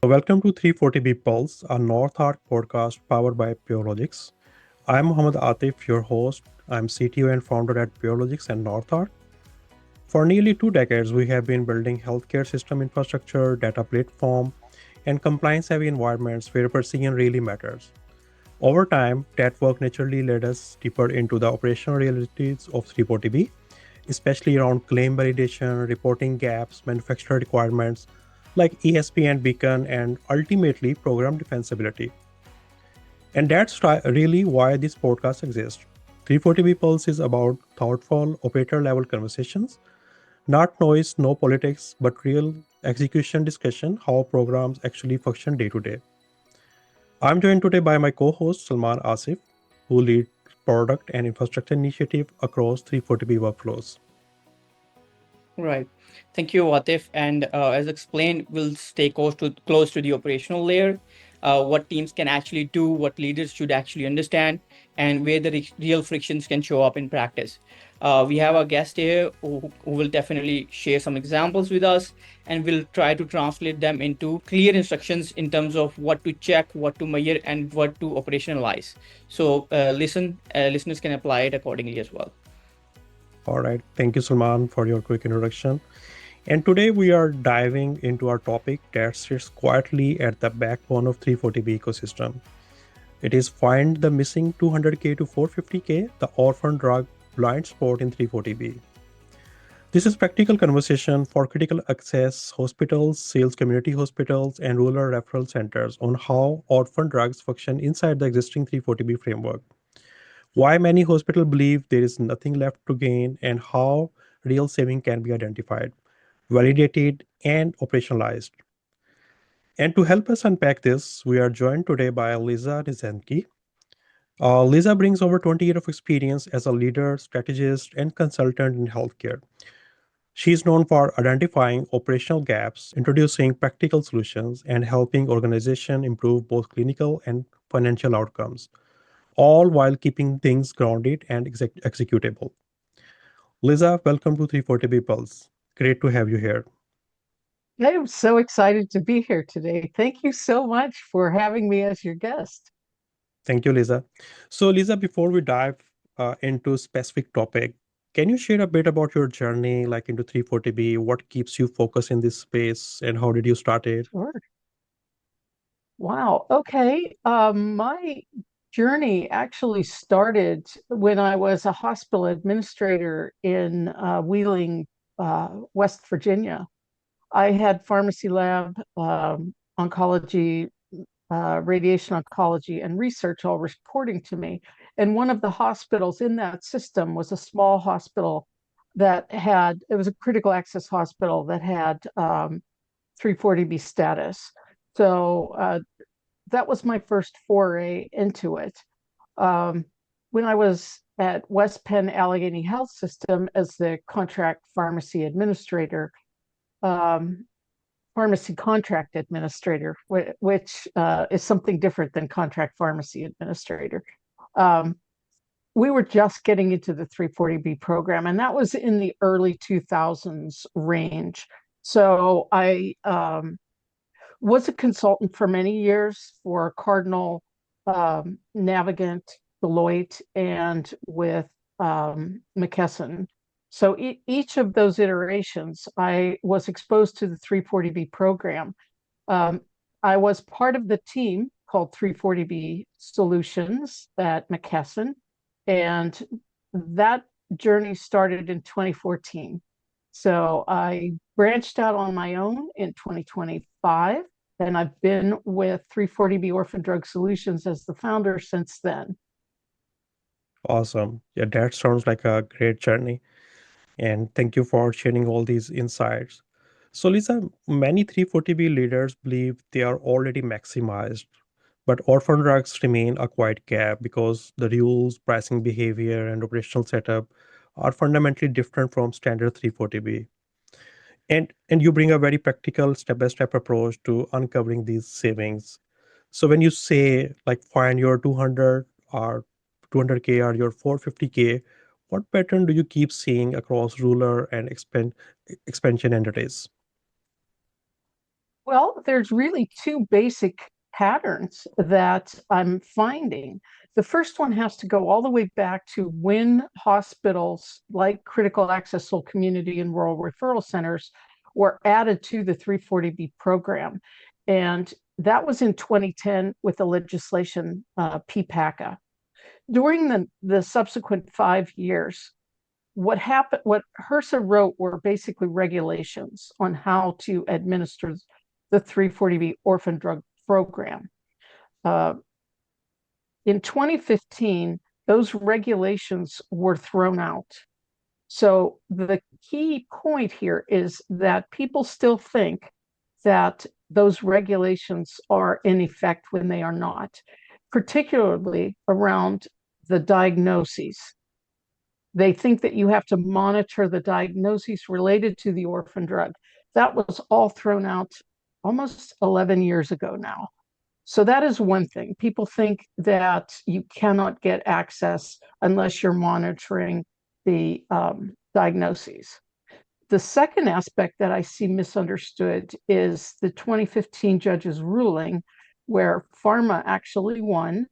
Welcome to 340B Pulse, a North Arc podcast powered by Purologics. I'm Mohammad Atif, your host. I'm CTO and founder at Purologics and North Arc. For nearly 2 decades, we have been building healthcare system infrastructure, data platform, and compliance-heavy environments where precision really matters. Over time, that work naturally led us deeper into the operational realities of 340B, especially around claim validation, reporting gaps, manufacturer requirements like ESP and Beacon, and ultimately program defensibility. And that's really why this podcast exists. 340B Pulse is about thoughtful, operator level conversations, not noise, no politics, but real execution discussion, how programs actually function day to day. I'm joined today by my co-host Salman Asif, who leads product and infrastructure initiative across 340B workflows. Right. Thank you, Atif. And as explained, we'll stay close to the operational layer, what teams can actually do, what leaders should actually understand, and where the real frictions can show up in practice. We have a guest here who will definitely share some examples with us, and we'll try to translate them into clear instructions in terms of what to check, what to measure, and what to operationalize. So listeners can apply it accordingly as well. All right. Thank you, Salman, for your quick introduction. And today we are diving into our topic that sits quietly at the backbone of 340B ecosystem. It is find the missing 200K to 450K, the orphan drug blind spot in 340B. This is practical conversation for critical access hospitals, sales community hospitals, and rural referral centers on how orphan drugs function inside the existing 340B framework. Why many hospitals believe there is nothing left to gain, and how real saving can be identified, validated, and operationalized. And to help us unpack this, we are joined today by Lisa Nezneski. Lisa brings over 20 years of experience as a leader, strategist, and consultant in healthcare. She is known for identifying operational gaps, introducing practical solutions, and helping organizations improve both clinical and financial outcomes, all while keeping things grounded and executable. Lisa, welcome to 340 Pulse. Great to have you here. I am so excited to be here today. Thank you so much for having me as your guest. Thank you, Lisa. So, Lisa, before we dive into specific topic, can you share a bit about your journey, like into 340B? What keeps you focused in this space, and how did you start it? Sure. Wow. Okay. My journey actually started when I was a hospital administrator in Wheeling, West Virginia. I had pharmacy lab, oncology, radiation oncology, and research all reporting to me. And one of the hospitals in that system was a small hospital it was a critical access hospital that had 340B status. So that was my first foray into it. When I was at West Penn Allegheny Health System as the contract pharmacy administrator, pharmacy contract administrator, which is something different than contract pharmacy administrator. We were just getting into the 340B program, and that was in the early 2000s range. So I was a consultant for many years for Cardinal, Navigant, Deloitte, and with McKesson. So each of those iterations, I was exposed to the 340B program. I was part of the team called 340B Solutions at McKesson, and that journey started in 2014. So I branched out on my own in 2025, and I've been with 340B Orphan Drug Solutions as the founder since then. Awesome. Yeah, that sounds like a great journey. And thank you for sharing all these insights. So, Lisa, many 340B leaders believe they are already maximized, but orphan drugs remain a quiet gap because the rules, pricing behavior, and operational setup are fundamentally different from standard 340B. And you bring a very practical step-by-step approach to uncovering these savings. So when you say like find your 200 or 200K or your 450K, what pattern do you keep seeing across ruler and expansion entities? Well, there's really two basic patterns that I'm finding. The first one has to go all the way back to when hospitals like critical access whole community and rural referral centers were added to the 340B program. And that was in 2010 with the legislation PPACA. During the subsequent 5 years, what happened, what HRSA wrote were basically regulations on how to administer the 340B Orphan Drug Program. In 2015, those regulations were thrown out. So the key point here is that people still think that those regulations are in effect when they are not, particularly around the diagnoses. They think that you have to monitor the diagnoses related to the orphan drug. That was all thrown out almost 11 years ago now. So that is one thing. People think that you cannot get access unless you're monitoring the diagnoses. The second aspect that I see misunderstood is the 2015 judge's ruling, where pharma actually won.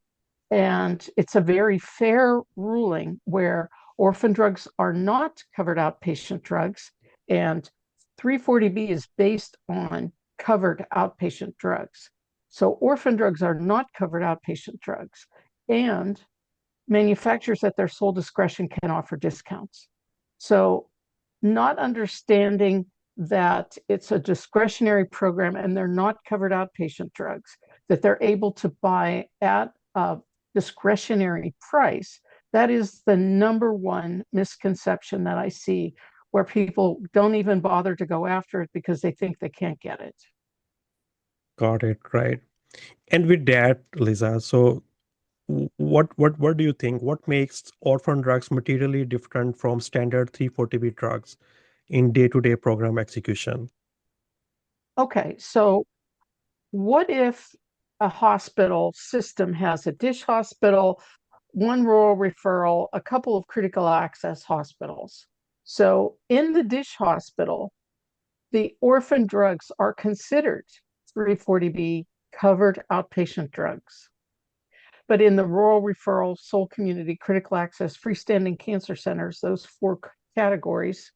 And it's a very fair ruling where orphan drugs are not covered outpatient drugs, and 340B is based on covered outpatient drugs. So orphan drugs are not covered outpatient drugs, and manufacturers at their sole discretion can offer discounts. So not understanding that it's a discretionary program and they're not covered outpatient drugs, that they're able to buy at a discretionary price, that is the number one misconception that I see, where people don't even bother to go after it because they think they can't get it. Got it, right. And with that, Lisa, so what do you think? What makes orphan drugs materially different from standard 340B drugs in day-to-day program execution? Okay, so what if a hospital system has a dish hospital, one rural referral, a couple of critical access hospitals? So in the dish hospital, the orphan drugs are considered 340B covered outpatient drugs. But in the rural referral, sole community, critical access, freestanding cancer centers, those four categories,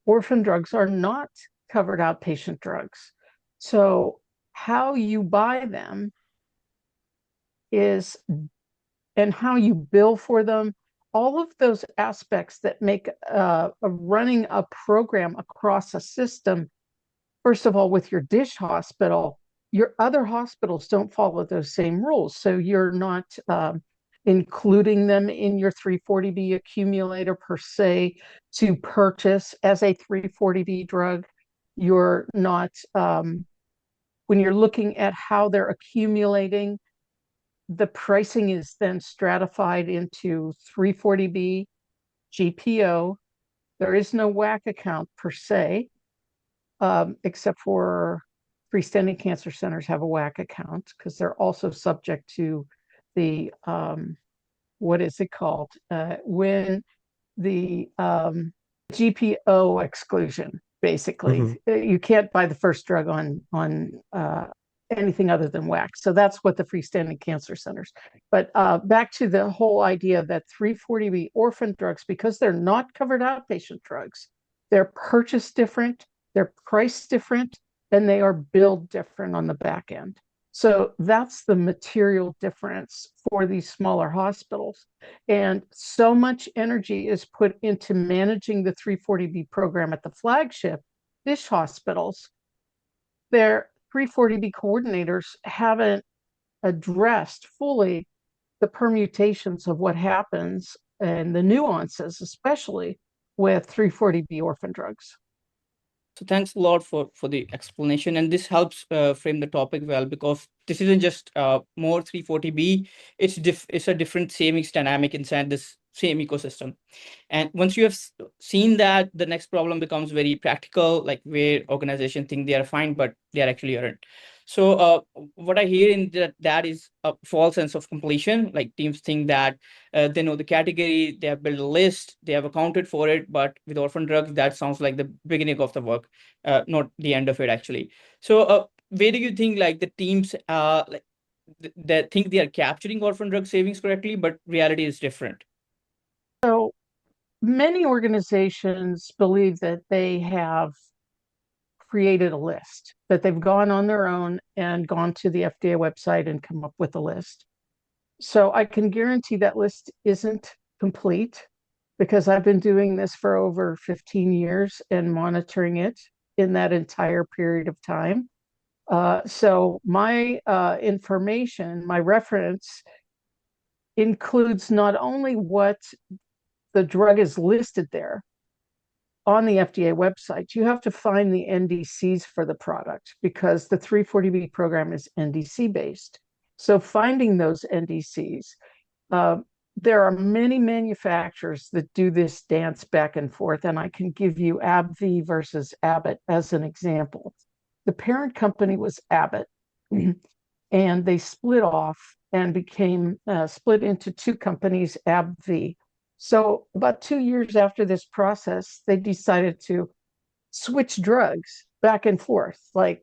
orphan drugs are not covered outpatient drugs. So how you buy them is, and how you bill for them, all of those aspects that make running a program across a system, first of all, with your dish hospital, your other hospitals don't follow those same rules. So you're not including them in your 340B accumulator per se to purchase as a 340B drug. You're not, when you're looking at how they're accumulating, the pricing is then stratified into 340B, GPO. There is no WAC account per se, except for freestanding cancer centers have a WAC account because they're also subject to the, what is it called? When the GPO exclusion, basically. You can't buy the first drug on anything other than WAC. So that's what the freestanding cancer centers. But back to the whole idea that 340B orphan drugs, because they're not covered outpatient drugs, they're purchased different, they're priced different, and they are billed different on the back end. So that's the material difference for these smaller hospitals. And so much energy is put into managing the 340B program at the flagship dish hospitals. Their 340B coordinators haven't addressed fully the permutations of what happens and the nuances, especially with 340B orphan drugs. So thanks a lot for the explanation, and this helps frame the topic well, because this isn't just more 340B, it's a different savings dynamic inside this same ecosystem. And once you have seen that, the next problem becomes very practical, like where organizations think they are fine, but they are actually aren't. So what I hear in that is a false sense of completion. Like teams think that they know the category, they have built a list, they have accounted for it. But with orphan drugs, that sounds like the beginning of the work, not the end of it actually. So where do you think like the teams like they think they are capturing orphan drug savings correctly, but reality is different? So many organizations believe that they have created a list, that they've gone on their own and gone to the FDA website and come up with a list. So I can guarantee that list isn't complete because I've been doing this for over 15 years and monitoring it in that entire period of time. So my information, my reference includes not only what the drug is listed there on the FDA website, you have to find the NDCs for the product because the 340B program is NDC based. So finding those NDCs, there are many manufacturers that do this dance back and forth, and I can give you AbbVie versus Abbott as an example. The parent company was Abbott, and they split off and became split into two companies, AbbVie. So about 2 years after this process, they decided to switch drugs back and forth. Like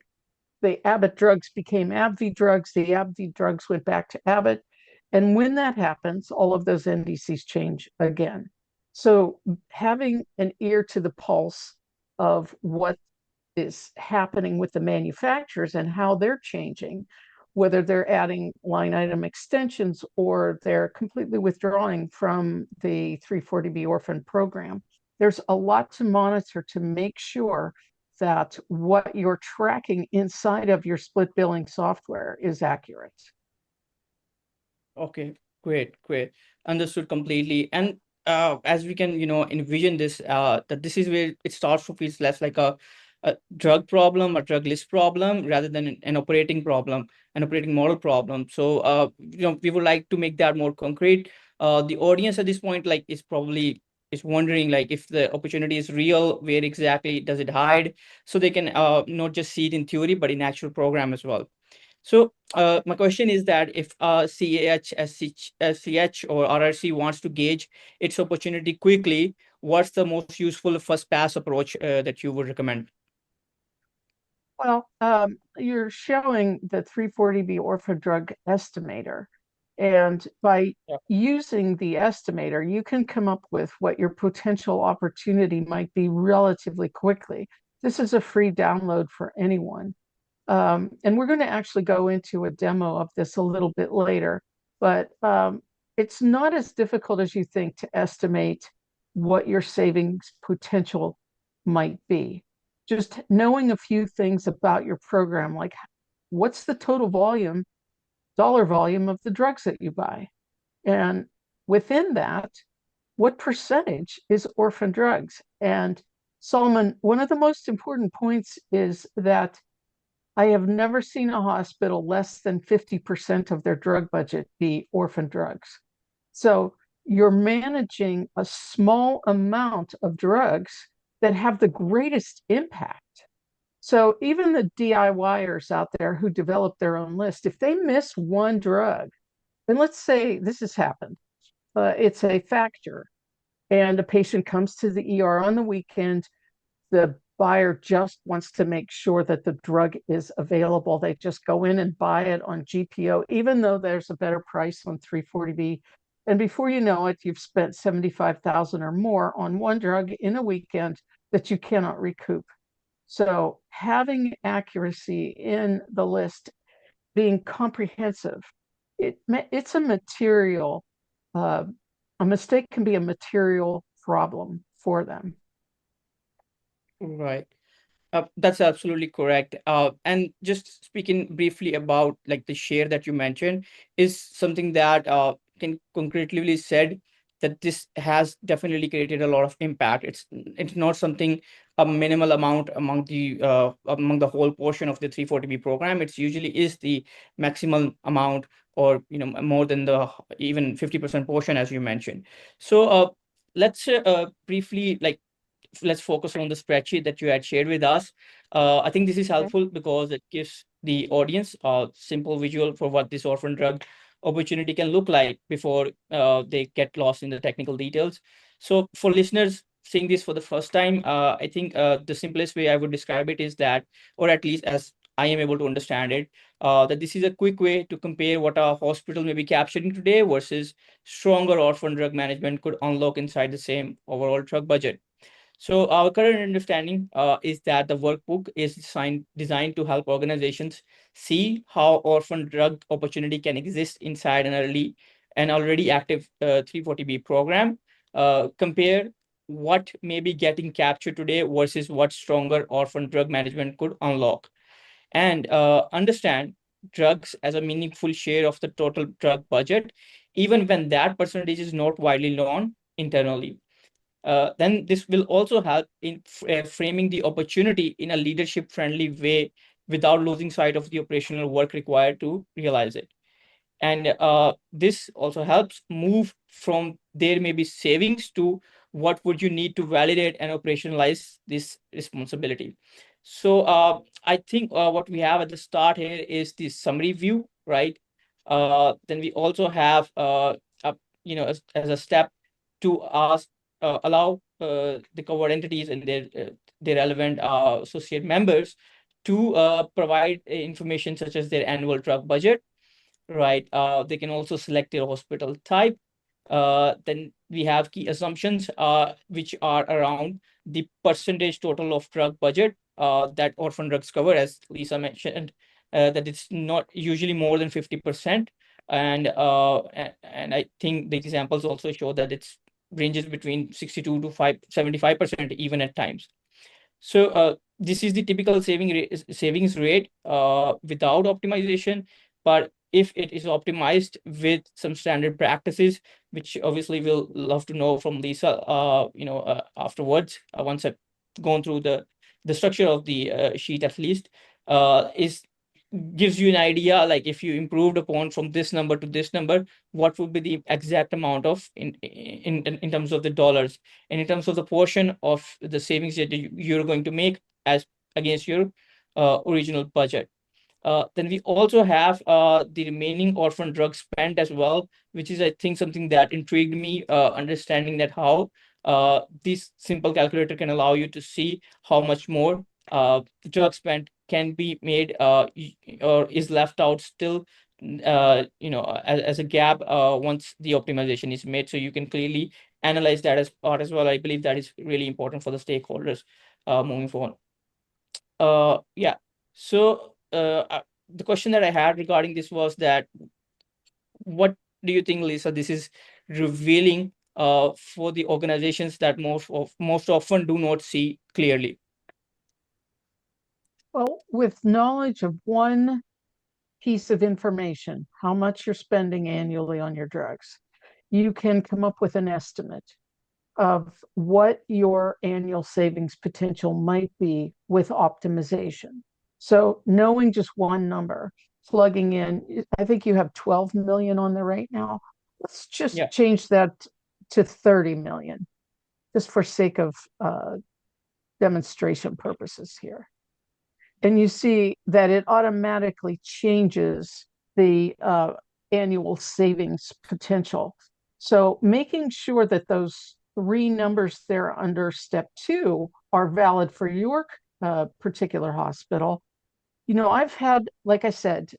the Abbott drugs became AbbVie drugs, the AbbVie drugs went back to Abbott. And when that happens, all of those NDCs change again. So having an ear to the pulse of what is happening with the manufacturers and how they're changing, whether they're adding line item extensions or they're completely withdrawing from the 340B Orphan program. There's a lot to monitor to make sure that what you're tracking inside of your split billing software is accurate. Okay, great. Understood completely. And as we can, envision this, that this is where it starts to feel less like a drug problem, a drug list problem, rather than an operating problem, an operating model problem. So, we would like to make that more concrete. The audience at this point, like, is probably is wondering, like, if the opportunity is real, where exactly does it hide, so they can not just see it in theory, but in actual program as well. So my question is that if CAH, SCH, or RRC wants to gauge its opportunity quickly, what's the most useful first pass approach that you would recommend? Well, you're showing the 340B Orphan Drug Estimator. And by using the estimator, you can come up with what your potential opportunity might be relatively quickly. This is a free download for anyone. And we're going to actually go into a demo of this a little bit later, but it's not as difficult as you think to estimate what your savings potential might be. Just knowing a few things about your program, like what's the total volume, dollar volume of the drugs that you buy? And within that, what percentage is orphan drugs? And Solomon, one of the most important points is that I have never seen a hospital less than 50% of their drug budget be orphan drugs. So you're managing a small amount of drugs that have the greatest impact. So even the DIYers out there who develop their own list, if they miss one drug, and let's say this has happened, it's a factor, and a patient comes to the ER on the weekend, the buyer just wants to make sure that the drug is available. They just go in and buy it on GPO, even though there's a better price on 340B. And before you know it, you've spent $75,000 or more on one drug in a weekend that you cannot recoup. So having accuracy in the list, being comprehensive, it's a material, a mistake can be a material problem for them. Right. That's absolutely correct. And just speaking briefly about like the share that you mentioned is something that can concretely said that this has definitely created a lot of impact. It's not something a minimal amount among the whole portion of the 340B program. It's usually is the maximum amount, or more than the even 50% portion, as you mentioned. So let's briefly let's focus on the spreadsheet that you had shared with us. I think this is helpful because it gives the audience a simple visual for what this orphan drug opportunity can look like before they get lost in the technical details. So for listeners seeing this for the first time, I think the simplest way I would describe it is that, or at least as I am able to understand it, that this is a quick way to compare what a hospital may be capturing today versus stronger orphan drug management could unlock inside the same overall drug budget. So our current understanding is that the workbook is designed to help organizations see how orphan drug opportunity can exist inside an already active 340B program, compare what may be getting captured today versus what stronger orphan drug management could unlock, and understand drugs as a meaningful share of the total drug budget, even when that percentage is not widely known internally. Then this will also help in framing the opportunity in a leadership friendly way without losing sight of the operational work required to realize it. And this also helps move from there may be savings to what would you need to validate and operationalize this responsibility. So I think what we have at the start here is the summary view, right? Then we also have as a step to ask allow the covered entities and their relevant associate members to provide information such as their annual drug budget, right? They can also select their hospital type. Then we have key assumptions, which are around the percentage total of drug budget that orphan drugs cover, as Lisa mentioned, that it's not usually more than 50%. And I think the examples also show that it's ranges between 62 to 75% even at times. So this is the typical savings rate without optimization, but if it is optimized with some standard practices, which obviously we'll love to know from Lisa, afterwards, once I've gone through the structure of the sheet at least, is gives you an idea, like if you improved upon from this number to this number, what would be the exact amount of in terms of the dollars, and in terms of the portion of the savings that you're going to make as against your original budget. Then we also have the remaining orphan drug spend as well, which is, I think, something that intrigued me, understanding that how this simple calculator can allow you to see how much more drug spend can be made or is left out still, as a gap once the optimization is made. So you can clearly analyze that as part as well. I believe that is really important for the stakeholders moving forward. Yeah. So the question that I had regarding this was that, what do you think, Lisa, this is revealing for the organizations that most often do not see clearly? Well, with knowledge of one piece of information, how much you're spending annually on your drugs, you can come up with an estimate of what your annual savings potential might be with optimization. So knowing just one number, plugging in, I think you have 12 million on there right now. Let's just change that to 30 million, just for sake of demonstration purposes here. And you see that it automatically changes the annual savings potential. So making sure that those three numbers there under step 2 are valid for your particular hospital. I've had, like I said,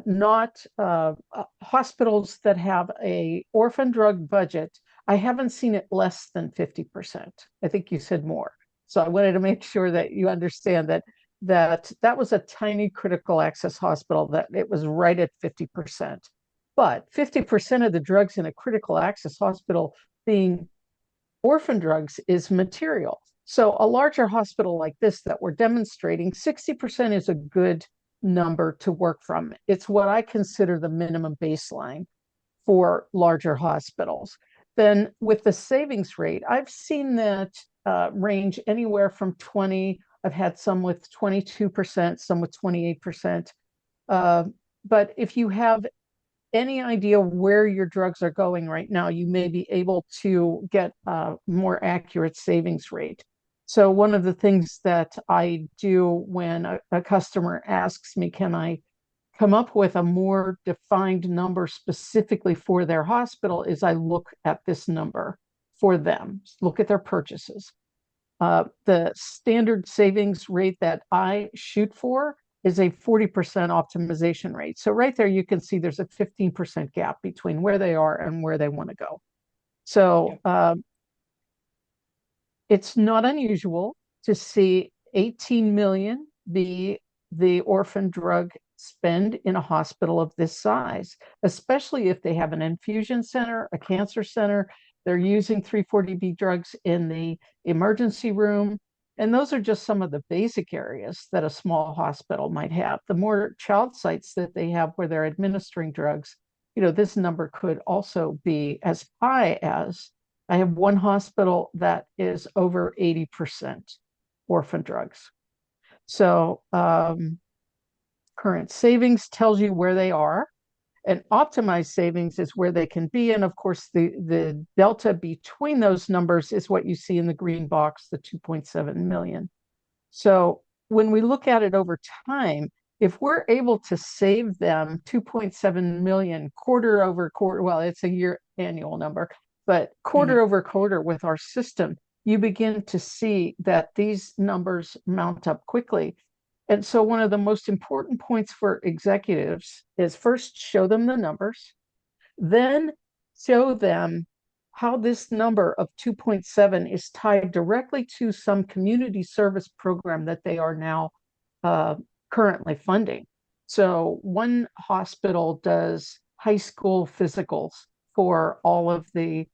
not hospitals that have a orphan drug budget. I haven't seen it less than 50%. I think you said more. So I wanted to make sure that you understand that was a tiny critical access hospital, that it was right at 50%. But 50% of the drugs in a critical access hospital being orphan drugs is material. So a larger hospital like this that we're demonstrating, 60% is a good number to work from. It's what I consider the minimum baseline for larger hospitals. Then with the savings rate, I've seen that range anywhere from 20. I've had some with 22%, some with 28%. But if you have any idea where your drugs are going right now, you may be able to get a more accurate savings rate. So one of the things that I do when a customer asks me, can I come up with a more defined number specifically for their hospital, is I look at this number for them, look at their purchases. The standard savings rate that I shoot for is a 40% optimization rate. So right there, you can see there's a 15% gap between where they are and where they want to go. So it's not unusual to see 18 million be the orphan drug spend in a hospital of this size, especially if they have an infusion center, a cancer center, they're using 340B drugs in the emergency room. And those are just some of the basic areas that a small hospital might have. The more child sites that they have where they're administering drugs, this number could also be as high as, I have one hospital that is over 80% orphan drugs. So current savings tells you where they are, and optimized savings is where they can be. And of course, the delta between those numbers is what you see in the green box, the 2.7 million. So when we look at it over time, if we're able to save them 2.7 million quarter over quarter, well, it's a year annual number, but quarter over quarter with our system, you begin to see that these numbers mount up quickly. And so one of the most important points for executives is first show them the numbers, then show them how this number of 2.7 is tied directly to some community service program that they are now currently funding. So one hospital does high school physicals for all of the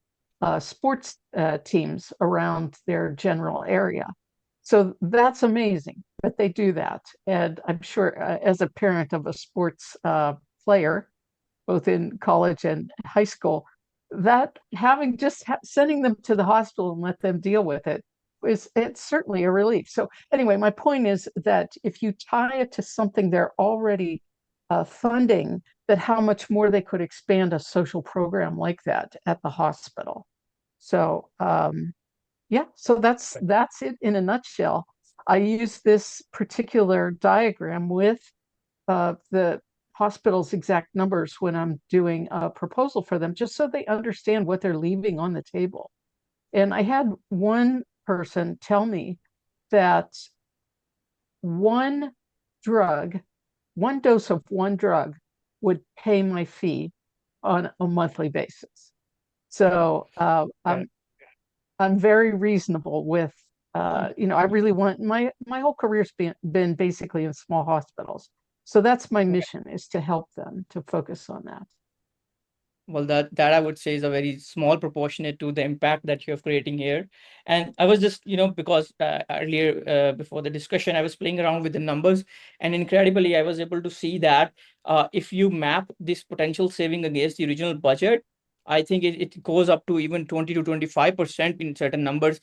sports teams around their general area. So that's amazing that they do that. And I'm sure as a parent of a sports player, both in college and high school, that having sending them to the hospital and let them deal with it's certainly a relief. So anyway, my point is that if you tie it to something they're already funding, that how much more they could expand a social program like that at the hospital. So yeah, so that's it in a nutshell. I use this particular diagram with the hospital's exact numbers when I'm doing a proposal for them, just so they understand what they're leaving on the table. And I had one person tell me that one dose of one drug would pay my fee on a monthly basis. So I'm very reasonable with, I really want my whole career's been basically in small hospitals. So that's my mission, is to help them to focus on that. Well, that I would say is a very small proportionate to the impact that you're creating here. And I was just, because earlier before the discussion, I was playing around with the numbers, and incredibly, I was able to see that if you map this potential saving against the original budget, I think it goes up to even 20 to 25% in certain numbers.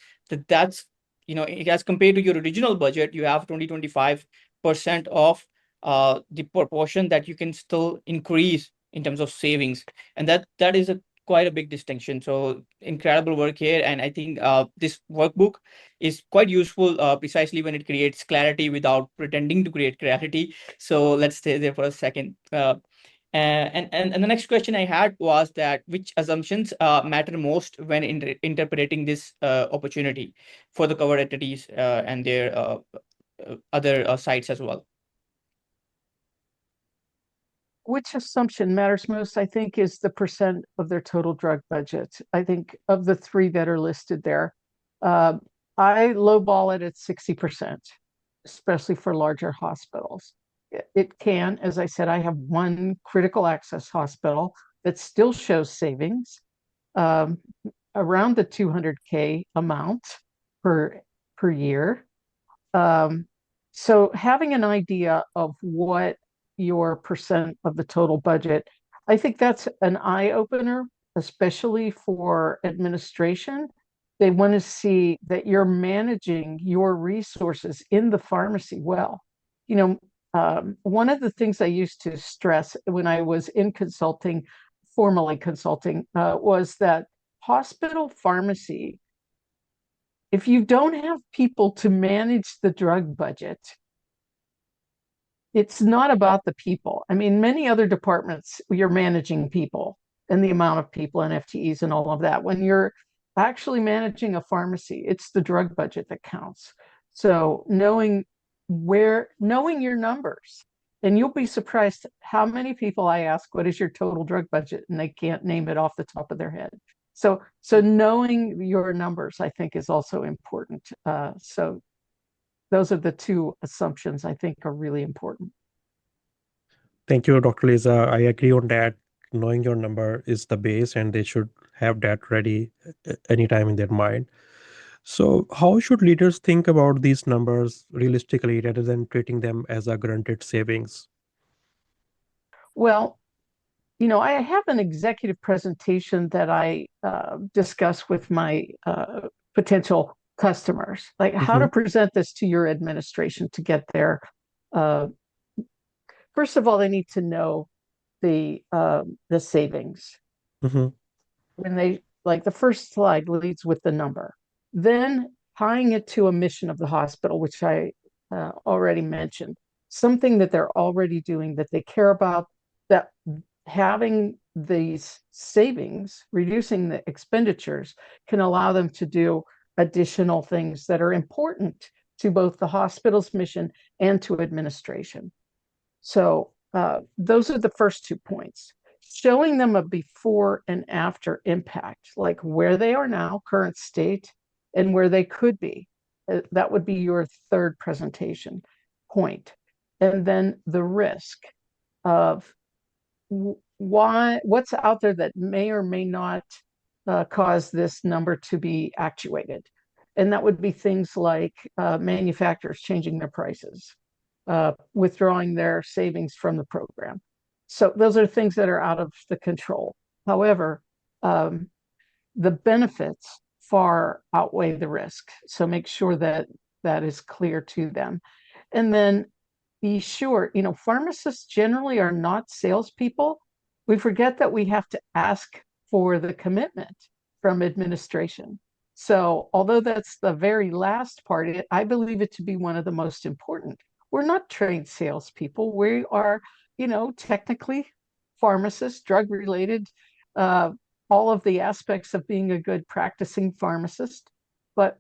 That's, as compared to your original budget, you have 20-25% of the proportion that you can still increase in terms of savings, and that is quite a big distinction. So incredible work here, and I think this workbook is quite useful precisely when it creates clarity without pretending to create clarity. So let's stay there for a second. And the next question I had was that which assumptions matter most when interpreting this opportunity for the covered entities and their other sites as well. Which assumption matters most, I think, is the percent of their total drug budget. I think of the three that are listed there, I lowball it at 60%, especially for larger hospitals. It can, as I said, I have one critical access hospital that still shows savings around the 200K amount per year. So having an idea of what your percent of the total budget, I think that's an eye opener, especially for administration. They want to see that you're managing your resources in the pharmacy well. One of the things I used to stress when I was in consulting, formally consulting, was that hospital pharmacy if you don't have people to manage the drug budget, it's not about the people. I mean, many other departments, you're managing people and the amount of people and FTEs and all of that. When you're actually managing a pharmacy, it's the drug budget that counts. So knowing your numbers, and you'll be surprised how many people I ask, what is your total drug budget? And they can't name it off the top of their head. So knowing your numbers, I think, is also important. So those are the two assumptions I think are really important. Thank you, Dr. Lisa. I agree on that. Knowing your number is the base, and they should have that ready anytime in their mind. So, how should leaders think about these numbers realistically rather than treating them as a granted savings? Well, I have an executive presentation that I discuss with my potential customers, like how to present this to your administration to get there. First of all, they need to know the savings. When they like the first slide leads with the number, then tying it to a mission of the hospital, which I already mentioned, something that they're already doing that they care about, that having these savings, reducing the expenditures, can allow them to do additional things that are important to both the hospital's mission and to administration. So those are the first 2 points. Showing them a before and after impact, like where they are now, current state, and where they could be. That would be your third presentation point. And then the risk of what's out there that may or may not cause this number to be actuated. And that would be things like manufacturers changing their prices, withdrawing their savings from the program. So those are things that are out of the control. However, the benefits far outweigh the risk. So make sure that that is clear to them. And then be sure, pharmacists generally are not salespeople. We forget that we have to ask for the commitment from administration. So although that's the very last part, I believe it to be one of the most important. We're not trained salespeople. We are, technically pharmacists, drug related, all of the aspects of being a good practicing pharmacist. But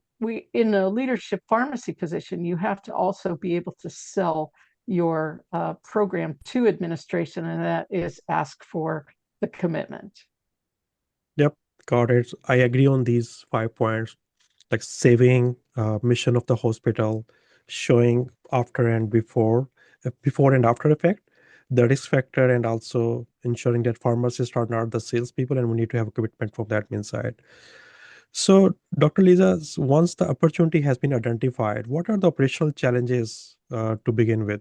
in a leadership pharmacy position, you have to also be able to sell your program to administration, and that is ask for the commitment. Yep, got it. I agree on these 5 points, like saving, mission of the hospital, showing after and before and after effect, the risk factor, and also ensuring that pharmacists are not the salespeople, and we need to have a commitment from that admin side. So, Dr. Lisa, once the opportunity has been identified, what are the operational challenges to begin with?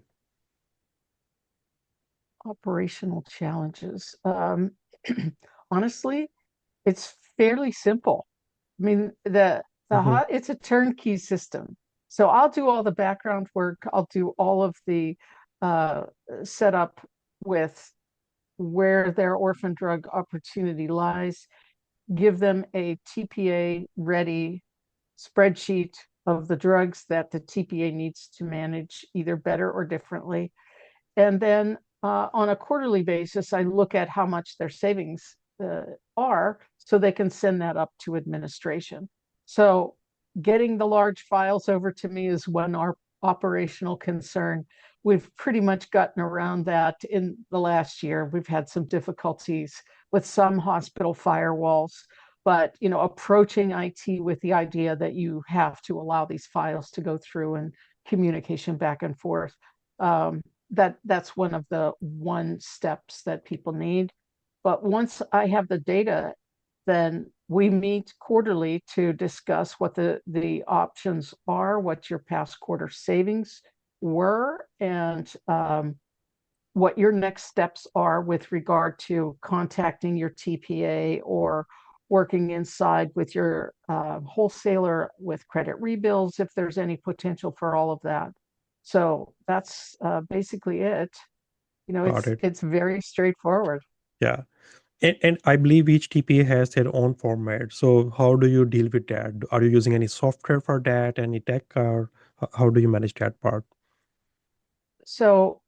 Operational challenges. Honestly, it's fairly simple. I mean, it's a turnkey system. So I'll do all the background work. I'll do all of the setup with where their orphan drug opportunity lies, give them a TPA ready spreadsheet of the drugs that the TPA needs to manage either better or differently. And then on a quarterly basis, I look at how much their savings are so they can send that up to administration. So getting the large files over to me is one operational concern. We've pretty much gotten around that in the last year. We've had some difficulties with some hospital firewalls, but approaching IT with the idea that you have to allow these files to go through and communication back and forth. That's one of the steps that people need. But once I have the data, then we meet quarterly to discuss what the options are, what your past quarter savings were, and what your next steps are with regard to contacting your TPA or working inside with your wholesaler with credit rebills if there's any potential for all of that. So that's basically it. Got it. It's very straightforward. Yeah. And I believe each TPA has their own format. So how do you deal with that? Are you using any software for that, any tech, or how do you manage that part? So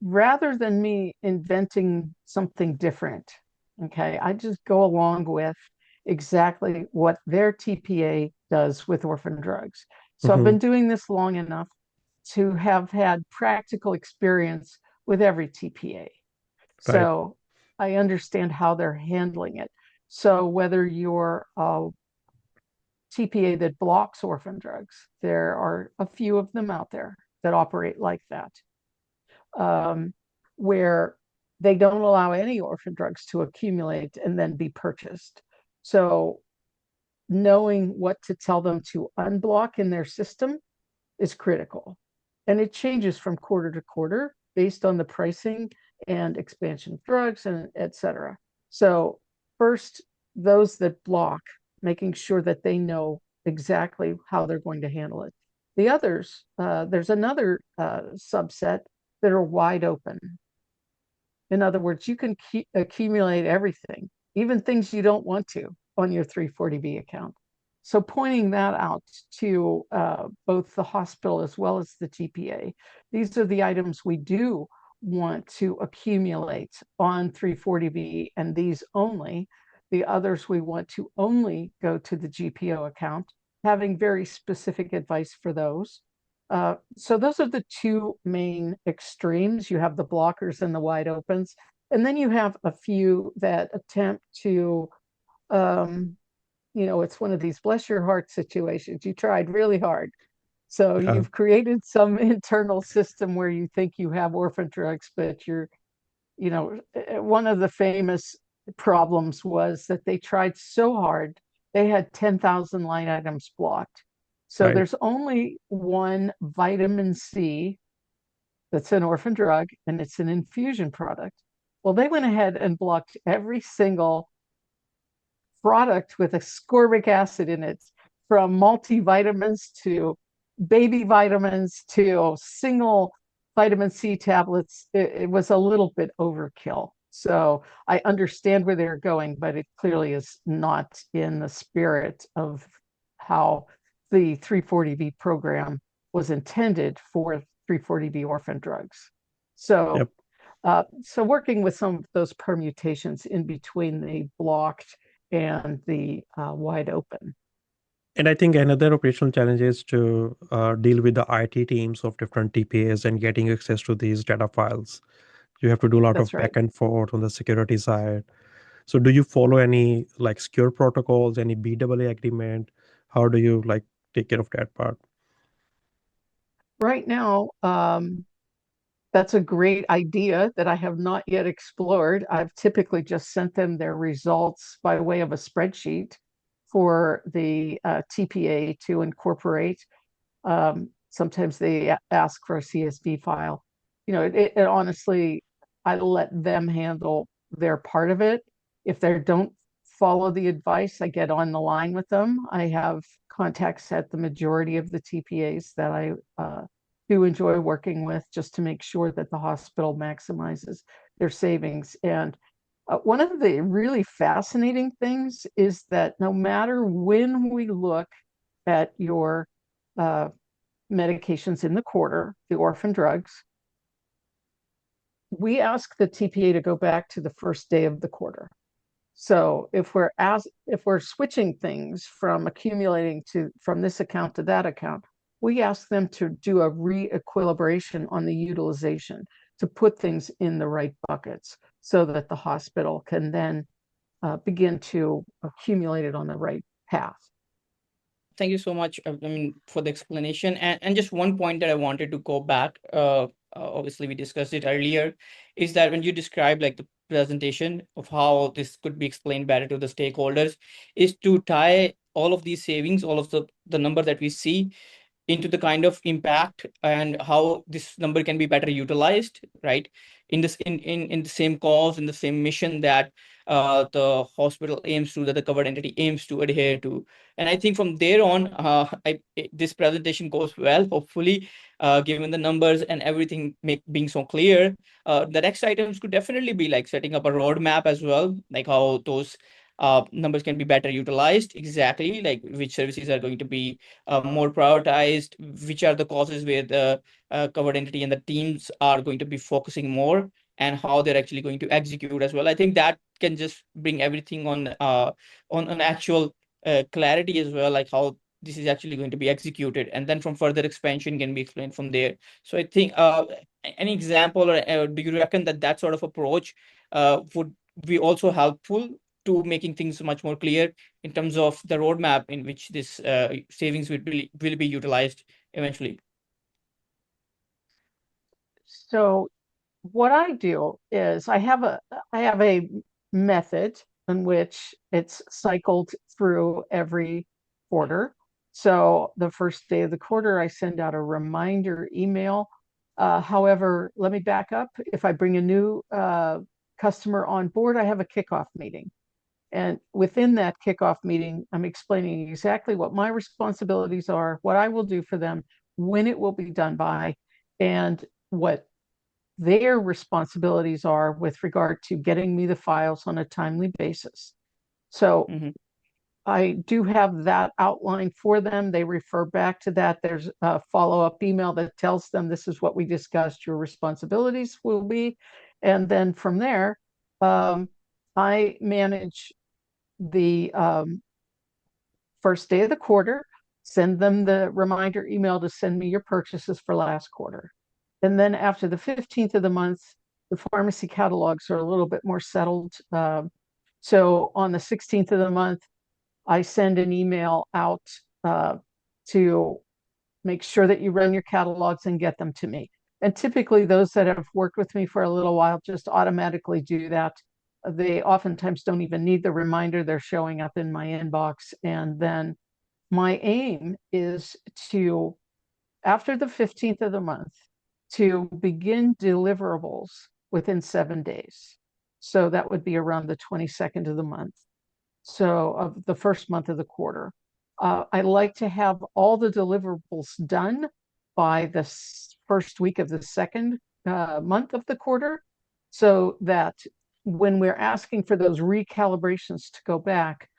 rather than me inventing something different, okay, I just go along with exactly what their TPA does with orphan drugs. So I've Hmm. been doing this long enough to have had practical experience with every TPA. Right, So I understand how they're handling it. So whether you're a TPA that blocks orphan drugs, there are a few of them out there that operate like that, um, where they don't allow any orphan drugs to accumulate and then be purchased. So knowing what to tell them to unblock in their system is critical. And it changes from quarter to quarter based on the pricing and expansion of drugs and et cetera. So first, those that block, making sure that they know exactly how they're going to handle it. The others, there's another subset that are wide open. In other words, you can accumulate everything, even things you don't want to, on your 340B account. So pointing that out to both the hospital as well as the TPA, these are the items we do want to accumulate on 340B and these only. The others we want to only go to the GPO account, having very specific advice for those. So those are the two main extremes. You have the blockers and the wide opens, and then you have a few that attempt to, um, it's one of these bless your heart situations. You tried really hard. So yeah, you've created some internal system where you think you have orphan drugs, but one of the famous problems was that they tried so hard, they had 10,000 line items blocked. So right. there's only one vitamin C that's an orphan drug and it's an infusion product. Well, they went ahead and blocked every single product with ascorbic acid in it, from multivitamins to baby vitamins to single vitamin C tablets. It was a little bit overkill. So I understand where they're going, but it clearly is not in the spirit of how the 340B program was intended for 340B orphan drugs. So, Yep. so working with some of those permutations in between the blocked and the wide open. And I think another operational challenge is to deal with the IT teams of different TPAs and getting access to these data files. You have to do a lot That's of right. back and forth on the security side. So do you follow any like secure protocols, any BAA agreement? How do you like take care of that part? Right now, that's a great idea that I have not yet explored. I've typically just sent them their results by way of a spreadsheet for the TPA to incorporate. Sometimes they ask for a CSV file. It honestly, I let them handle their part of it. If they don't follow the advice, I get on the line with them. I have contacts at the majority of the TPAs that I do enjoy working with, just to make sure that the hospital maximizes their savings. And one of the really fascinating things is that no matter when we look at your uh, medications in the quarter, the orphan drugs, we ask the TPA to go back to the first day of the quarter. So if we're switching things from accumulating from this account to that account, we ask them to do a re-equilibration on the utilization, to put things in the right buckets so that the hospital can then begin to accumulate it on the right path. Thank you so much, for the explanation. And just one point that I wanted to go back, obviously we discussed it earlier, is that when you describe like the presentation of how this could be explained better to the stakeholders, is to tie all of these savings, all of the number that we see, into the kind of impact and how this number can be better utilized, right? In the same cause, in the same mission that the hospital aims to, that the covered entity aims to adhere to. And I think from there on, this presentation goes well, hopefully, given the numbers and everything being so clear. The next items could definitely be like setting up a roadmap as well, like how those numbers can be better utilized, exactly like which services are going to be more prioritized, which are the causes where the covered entity and the teams are going to be focusing more, and how they're actually going to execute as well. I think that can just bring everything on an actual clarity as well, like how this is actually going to be executed, and then from further expansion can be explained from there. So I think any example, or do you reckon that that sort of approach would be also helpful to making things much more clear in terms of the roadmap in which this savings will be utilized eventually? So what I do is I have a method in which it's cycled through every quarter. So the first day of the quarter, I send out a reminder email. However, let me back up. If I bring a new customer on board, I have a kickoff meeting. And within that kickoff meeting, I'm explaining exactly what my responsibilities are, what I will do for them, when it will be done by, and what their responsibilities are with regard to getting me the files on a timely basis. So I do have that outlined for them. They refer back to that. There's a follow-up email that tells them this is what we discussed, your responsibilities will be. And then from there, I manage the first day of the quarter, send them the reminder email to send me your purchases for last quarter. And then after the 15th of the month, the pharmacy catalogs are a little bit more settled. So on the 16th of the month, I send an email out to make sure that you run your catalogs and get them to me. And typically those that have worked with me for a little while just automatically do that. They oftentimes don't even need the reminder. They're showing up in my inbox. And then my aim is to, after the 15th of the month, to begin deliverables within 7 days. So that would be around the 22nd of the month. So of the first month of the quarter. I like to have all the deliverables done by the first week of the second month of the quarter, so that when we're asking for those recalibrations to go back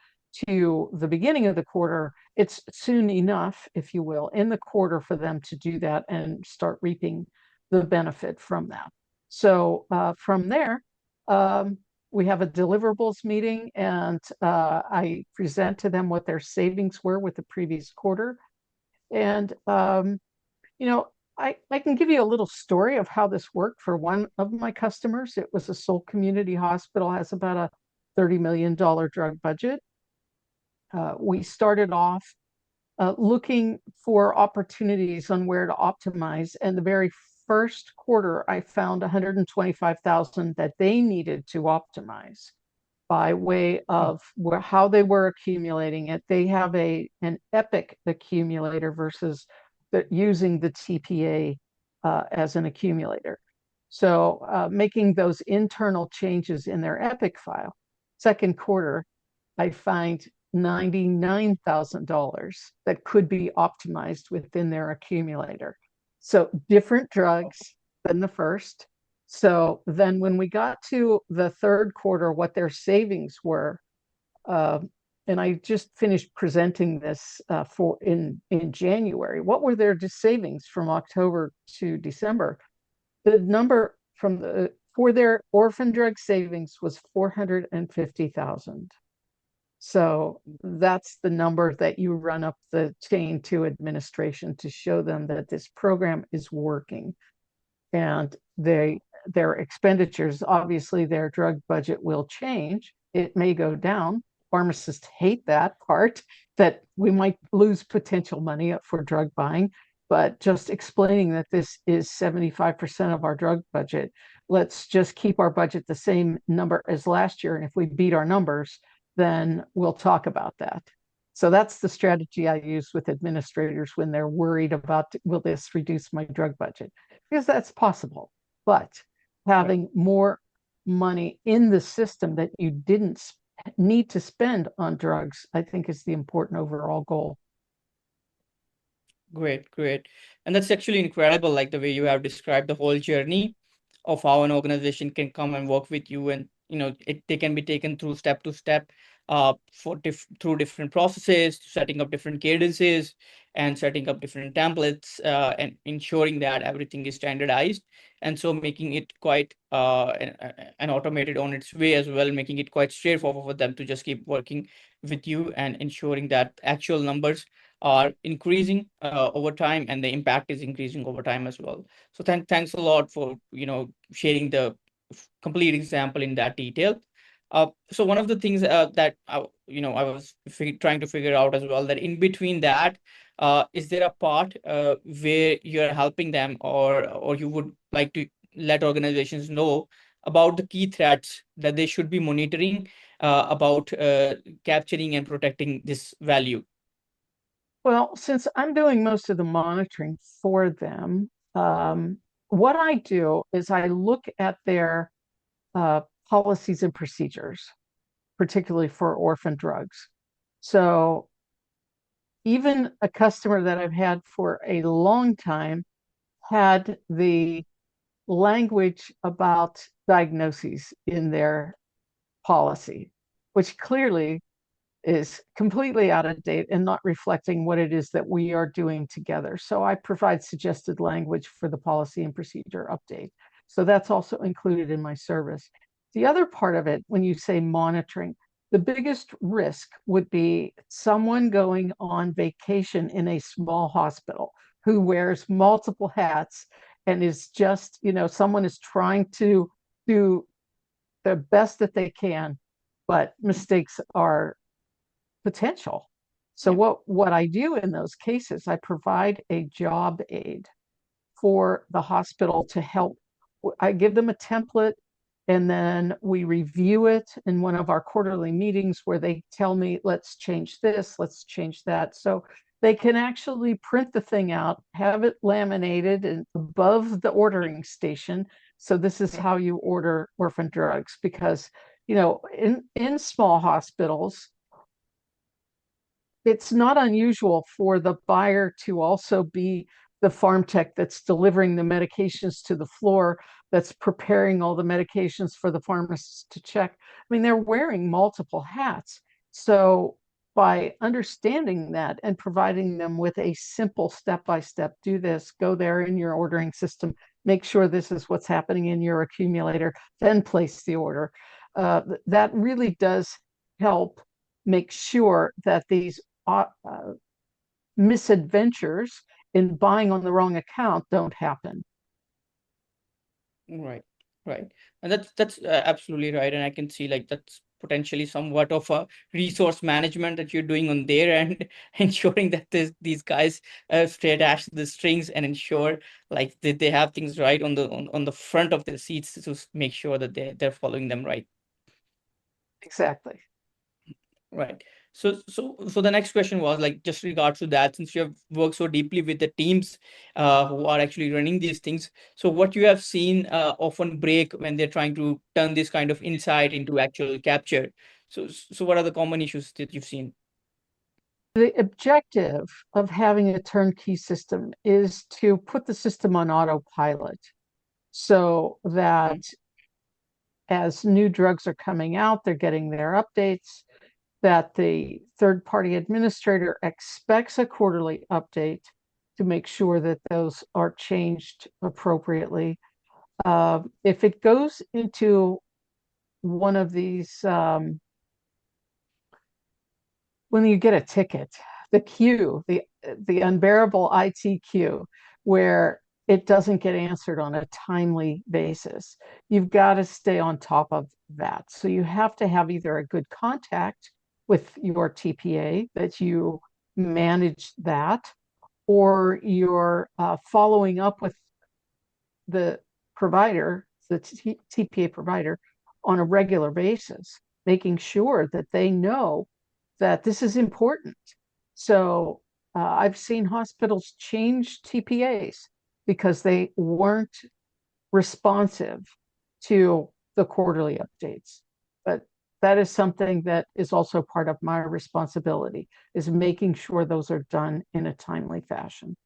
to the beginning of the quarter, it's soon enough, if you will, in the quarter for them to do that and start reaping the benefit from that. So from there, we have a deliverables meeting, and I present to them what their savings were with the previous quarter. And, you know, I can give you a little story of how this worked for one of my customers. It was a Seoul Community Hospital, has about a $30 million drug budget. We started off looking for opportunities on where to optimize. And the very first quarter, I found 125,000 that they needed to optimize by way of how they were accumulating it. They have an Epic accumulator versus using the TPA as an accumulator. So making those internal changes in their Epic file. Second quarter, I find $99,000 that could be optimized within their accumulator. So different drugs than the first. So then when we got to the third quarter, what their savings were, and I just finished presenting this in January, what were their savings from October to December? The number for their orphan drug savings was 450,000. So that's the number that you run up the chain to administration to show them that this program is working. And their expenditures, obviously their drug budget will change. It may go down. Pharmacists hate that part, that we might lose potential money for drug buying. But just explaining that this is 75% of our drug budget, let's just keep our budget the same number as last year. And if we beat our numbers, then we'll talk about that. So that's the strategy I use with administrators when they're worried about, will this reduce my drug budget? Because that's possible. But having more money in the system that you didn't need to spend on drugs, I think is the important overall goal. Great, great. And that's actually incredible, like the way you have described the whole journey of how an organization can come and work with you, and they can be taken through step to step, through different processes, setting up different cadences and setting up different templates, and ensuring that everything is standardized, and so making it quite and automated on its way as well, making it quite straightforward for them to just keep working with you and ensuring that actual numbers are increasing over time, and the impact is increasing over time as well. So thanks a lot for sharing the complete example in that detail. So one of the things that I was trying to figure out as well, that in between that, is there a part where you're helping them, or you would like to let organizations know about the key threats that they should be monitoring about capturing and protecting this value? Well, since I'm doing most of the monitoring for them, what I do is I look at their policies and procedures, particularly for orphan drugs. So even a customer that I've had for a long time had the language about diagnoses in their policy, which clearly is completely out of date and not reflecting what it is that we are doing together. So I provide suggested language for the policy and procedure update. So that's also included in my service. The other part of it, when you say monitoring, the biggest risk would be someone going on vacation in a small hospital who wears multiple hats and is just, someone is trying to do the best that they can, but mistakes are potential. So Yeah. what I do in those cases, I provide a job aid for the hospital to help. I give them a template, and then we review it in one of our quarterly meetings where they tell me, let's change this, let's change that. So they can actually print the thing out, have it laminated and above the ordering station. So this is how you order orphan drugs, because in small hospitals, it's not unusual for the buyer to also be the farm tech that's delivering the medications to the floor, that's preparing all the medications for the pharmacist to check. I mean, they're wearing multiple hats. So by understanding that and providing them with a simple step-by-step, do this, go there in your ordering system, make sure this is what's happening in your accumulator, then place the order. That really does help make sure that these misadventures in buying on the wrong account don't happen. Right, right. And that's absolutely right. And I can see like that's potentially somewhat of a resource management that you're doing on their end, ensuring that these guys stay attached to the strings and ensure like they have things right on the front of their seats to make sure that they're following them right. Exactly. Right. So the next question was like just regards to that, since you have worked so deeply with the teams who are actually running these things. So what you have seen often break when they're trying to turn this kind of insight into actual capture. So what are the common issues that you've seen? The objective of having a turnkey system is to put the system on autopilot so that as new drugs are coming out, they're getting their updates, that the third-party administrator expects a quarterly update to make sure that those are changed appropriately. If it goes into one of these, when you get a ticket, the queue, the unbearable IT queue, where it doesn't get answered on a timely basis, you've got to stay on top of that. So you have to have either a good contact with your TPA that you manage that, or you're following up with the provider, the TPA provider, on a regular basis, making sure that they know that this is important. So I've seen hospitals change TPAs because they weren't responsive to the quarterly updates. But that is something that is also part of my responsibility, is making sure those are done in a timely fashion.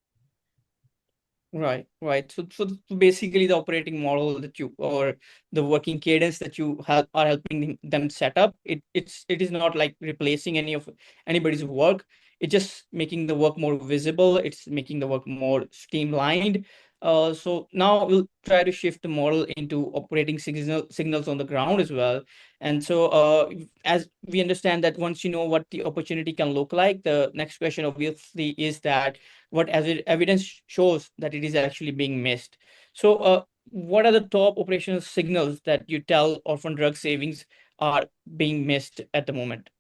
Right, right. So basically, the operating model that you, or the working cadence that you are helping them set up, it is not like replacing anybody's work. It's just making the work more visible. It's making the work more streamlined. So now we'll try to shift the model into operating signals on the ground as well. And so, as we understand that once you know what the opportunity can look like, the next question obviously is that what evidence shows that it is actually being missed. So, what are the top operational signals that you tell orphan drug savings are being missed at the moment?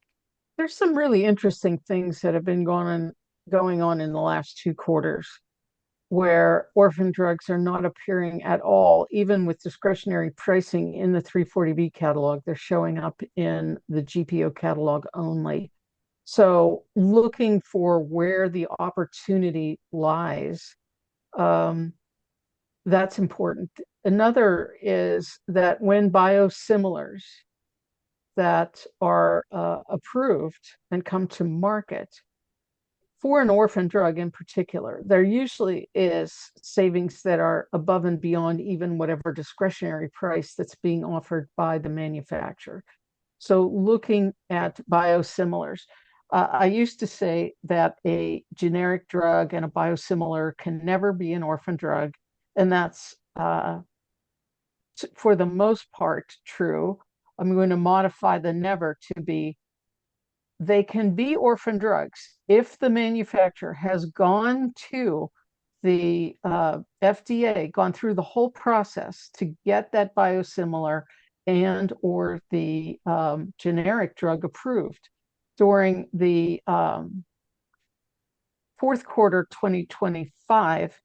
There's some really interesting things that have been going on in the last 2 quarters, where orphan drugs are not appearing at all, even with discretionary pricing in the 340B catalog. They're showing up in the GPO catalog only. So looking for where the opportunity lies, that's important. Another is that when biosimilars that are approved and come to market, for an orphan drug in particular, there usually is savings that are above and beyond even whatever discretionary price that's being offered by the manufacturer. So looking at biosimilars, I used to say that a generic drug and a biosimilar can never be an orphan drug, and that's for the most part true. I'm going to modify the never to be they can be orphan drugs if the manufacturer has gone to the FDA, gone through the whole process to get that biosimilar and or the generic drug approved during the fourth quarter 2025.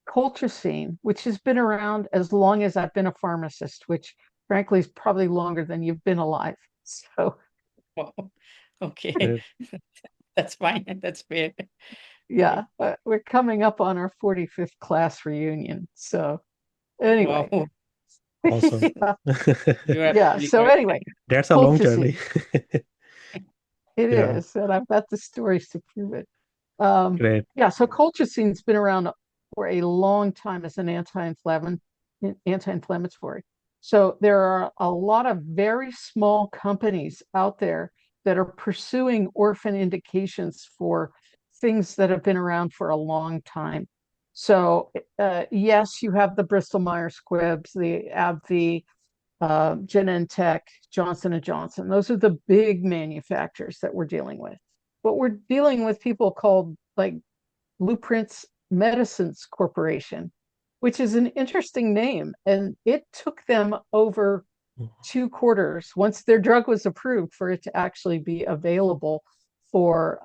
Colchicine, which has been around as long as I've been a pharmacist, which frankly is probably longer than you've been alive. So, Wow. Okay, Great. that's fine. That's fair. yeah, we're coming up on our 45th class reunion. So, anyway, Wow, Awesome. you're yeah. absolutely So correct. anyway, That's a long journey. colchicine, it Yeah, is, and I've got the stories to prove it. great. Yeah, so colchicine's been around for a long time as an anti-inflammatory. So there are a lot of very small companies out there that are pursuing orphan indications for things that have been around for a long time. So yes, you have the Bristol Myers Squibbs, the AbbVie, Genentech, Johnson & Johnson. Those are the big manufacturers that we're dealing with. But we're dealing with people called like Blueprints Medicines Corporation, which is an interesting name. And it took them over 2 quarters once their drug was approved for it to actually be available for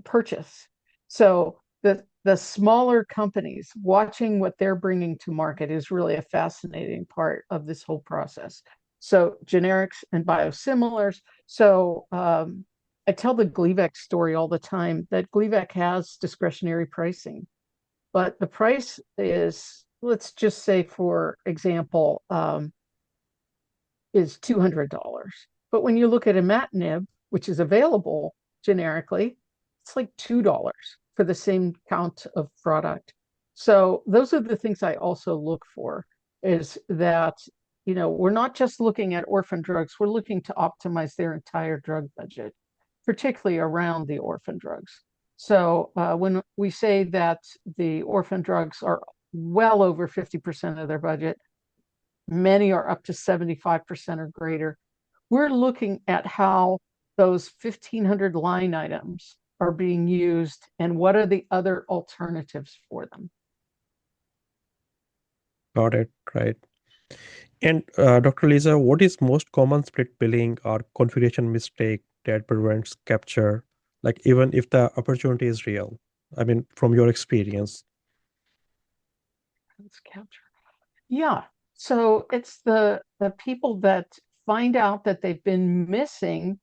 purchase. So the smaller companies watching what they're bringing to market is really a fascinating part of this whole process. So generics and biosimilars. So I tell the Gleevec story all the time that Gleevec has discretionary pricing, but the price is, let's just say, for example, is $200. But when you look at imatinib, which is available generically, it's like $2 for the same count of product. So those are the things I also look for, is that, we're not just looking at orphan drugs, we're looking to optimize their entire drug budget, particularly around the orphan drugs. So when we say that the orphan drugs are well over 50% of their budget, many are up to 75% or greater, we're looking at how those 1,500 line items are being used and what are the other alternatives for them. Got it. Right. And Dr. Lisa, what is most common split billing or configuration mistake that prevents capture, like even if the opportunity is real? I mean, from your experience. Let's capture. Yeah. So it's the people that find out that they've been missing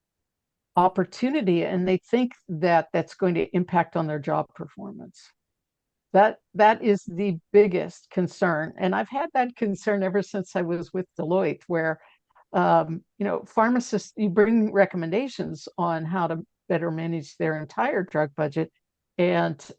opportunity and they think that that's going to impact on their job performance. That is the biggest concern. And I've had that concern ever since I was with Deloitte, where pharmacists, you bring recommendations on how to better manage their entire drug budget, and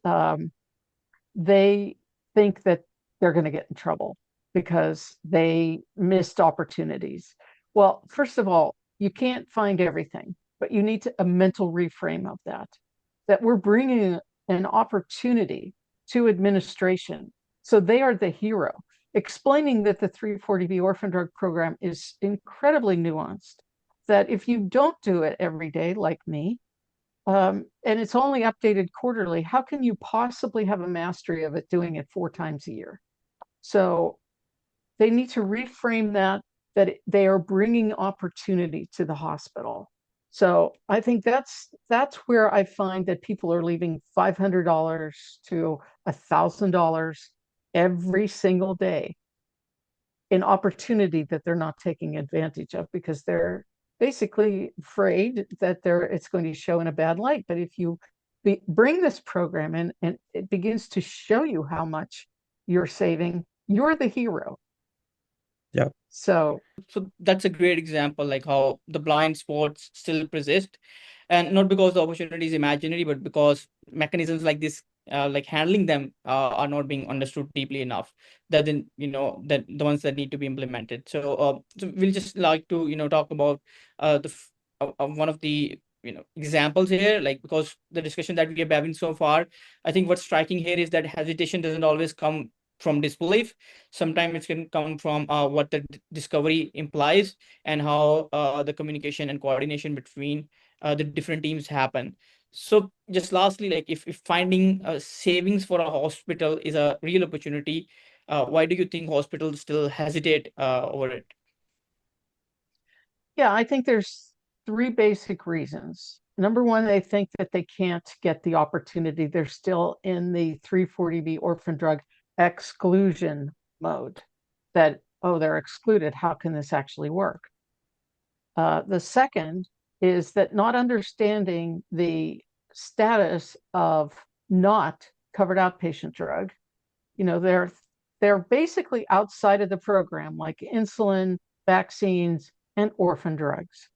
they think that they're going to get in trouble because they missed opportunities. Well, first of all, you can't find everything, but you need a mental reframe of that we're bringing an opportunity to administration. So they are the hero, explaining that the 340B Orphan Drug Program is incredibly nuanced, that if you don't do it every day, like me, and it's only updated quarterly, how can you possibly have a mastery of it doing it 4 times a year? So they need to reframe that they are bringing opportunity to the hospital. So I think that's where I find that people are leaving $500 to $1,000 every single day in opportunity that they're not taking advantage of because they're basically afraid that it's going to show in a bad light. But if you bring this program in and it begins to show you how much you're saving, you're the hero. Yeah. So that's a great example, like how the blind spots still persist, and not because the opportunity is imaginary, but because mechanisms like this, like handling them, are not being understood deeply enough. That then, that the ones that need to be implemented. So we'll just like to talk about one of the examples here, like, because the discussion that we have having so far, I think what's striking here is that hesitation doesn't always come from disbelief. Sometimes it can come from what the discovery implies and how the communication and coordination between the different teams happen. So just lastly, like, if finding savings for a hospital is a real opportunity, why do you think hospitals still hesitate over it? Yeah, I think there's 3 basic reasons. Number one, they think that they can't get the opportunity. They're still in the 340B orphan drug exclusion mode, that, oh, they're excluded. How can this actually work? The second is that not understanding the status of not covered outpatient drug. They're basically outside of the program, like insulin, vaccines, and orphan drugs.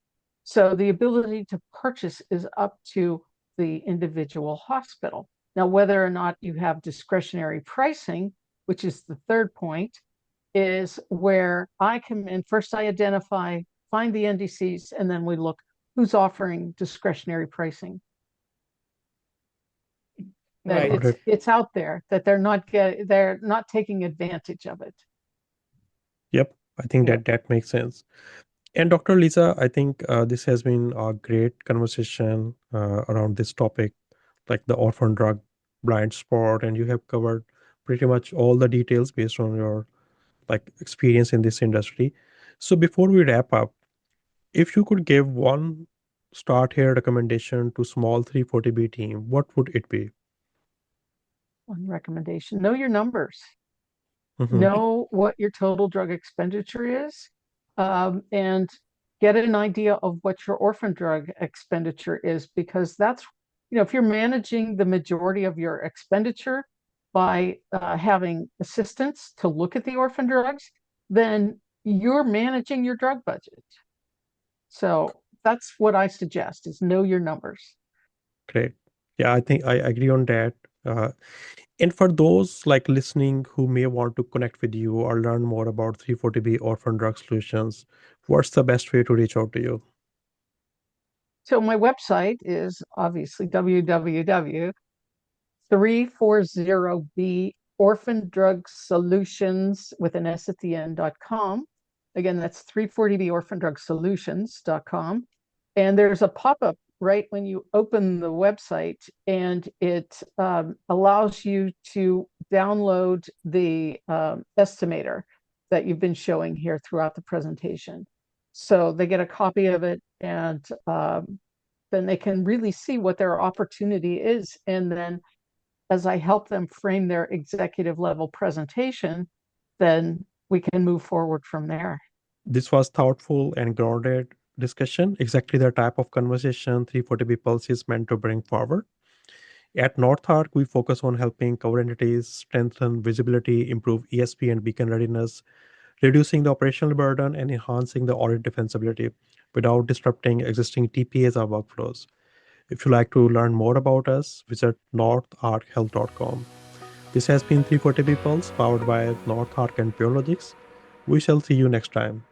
So the ability to purchase is up to the individual hospital. Now, whether or not you have discretionary pricing, which is the third point, is where I come in. First, I identify, find the NDCs, and then we look who's offering discretionary pricing. That Right. it's out there, that they're not taking advantage of it. Yep. I think Yeah. that makes sense. And Dr. Lisa, I think this has been a great conversation around this topic, like the orphan drug blind spot, and you have covered pretty much all the details based on your like experience in this industry. So before we wrap up, if you could give one start here recommendation to small 340B team, what would it be? One recommendation: know your numbers. Mm-hmm. Know what your total drug expenditure is, and get an idea of what your orphan drug expenditure is, because that's, if you're managing the majority of your expenditure by having assistance to look at the orphan drugs, then you're managing your drug budget. So that's what I suggest, is know your numbers. Great. Yeah, I think I agree on that. Uh, and for those like listening who may want to connect with you or learn more about 340B Orphan Drug Solutions, what's the best way to reach out to you? So my website is obviously www.340B Orphan Drug Solutions with an S at the end.com. Again, that's 340B Orphan Drug Solutions.com. And there's a pop-up right when you open the website, and it allows you to download the estimator that you've been showing here throughout the presentation. So they get a copy of it, and then they can really see what their opportunity is. And then as I help them frame their executive level presentation, then we can move forward from there. This was thoughtful and grounded discussion, exactly the type of conversation 340B Pulse is meant to bring forward. At North Arc, we focus on helping cover entities strengthen visibility, improve ESP and beacon readiness, reducing the operational burden, and enhancing the audit defensibility without disrupting existing TPAs or workflows. If you'd like to learn more about us, visit northarchealth.com. This has been 340 Peoples, powered by North Arc and Pure Logics. We shall see you next time.